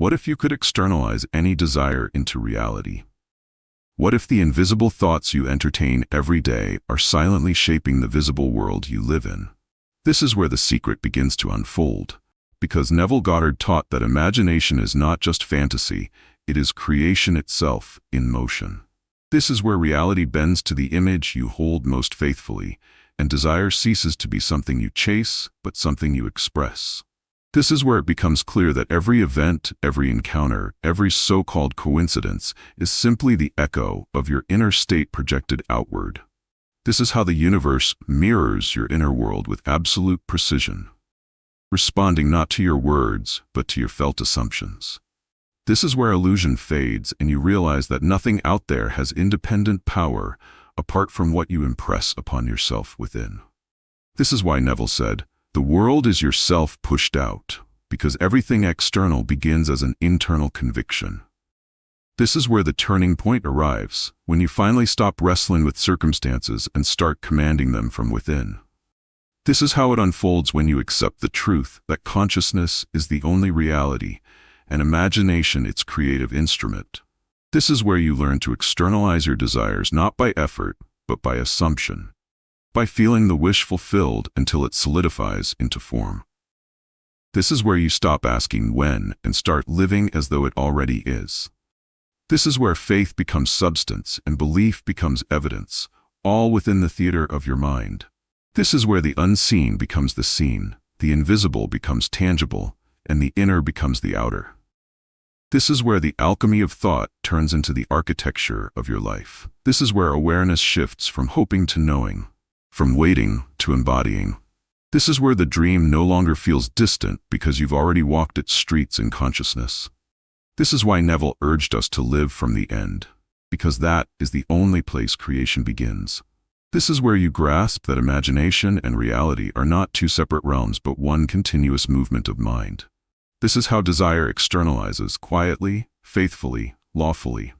What if you could externalize any desire into reality? What if the invisible thoughts you entertain every day are silently shaping the visible world you live in? This is where the secret begins to unfold, because Neville Goddard taught that imagination is not just fantasy, it is creation itself in motion. This is where reality bends to the image you hold most faithfully, and desire ceases to be something you chase, but something you express. This is where it becomes clear that every event, every encounter, every so-called coincidence is simply the echo of your inner state projected outward. This is how the universe mirrors your inner world with absolute precision, responding not to your words, but to your felt assumptions. This is where illusion fades and you realize that nothing out there has independent power apart from what you impress upon yourself within. This is why Neville said, "The world is yourself pushed out," because everything external begins as an internal conviction. This is where the turning point arrives, when you finally stop wrestling with circumstances and start commanding them from within. This is how it unfolds when you accept the truth that consciousness is the only reality, and imagination its creative instrument. This is where you learn to externalize your desires not by effort, but by assumption, by feeling the wish fulfilled until it solidifies into form. This is where you stop asking when and start living as though it already is. This is where faith becomes substance and belief becomes evidence, all within the theater of your mind. This is where the unseen becomes the seen, the invisible becomes tangible, and the inner becomes the outer. This is where the alchemy of thought turns into the architecture of your life. This is where awareness shifts from hoping to knowing, from waiting to embodying. This is where the dream no longer feels distant because you've already walked its streets in consciousness. This is why Neville urged us to live from the end, because that is the only place creation begins. This is where you grasp that imagination and reality are not two separate realms but one continuous movement of mind. This is how desire externalizes quietly, faithfully, lawfully,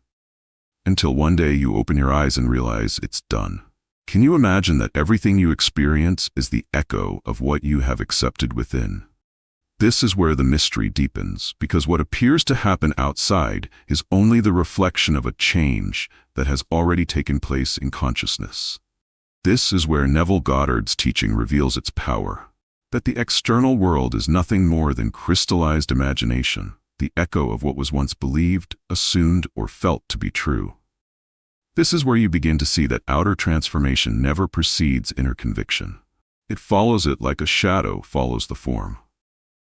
until one day you open your eyes and realize it's done. Can you imagine that everything you experience is the echo of what you have accepted within? This is where the mystery deepens, because what appears to happen outside is only the reflection of a change that has already taken place in consciousness. This is where Neville Goddard's teaching reveals its power, that the external world is nothing more than crystallized imagination, the echo of what was once believed, assumed, or felt to be true. This is where you begin to see that outer transformation never precedes inner conviction. It follows it like a shadow follows the form.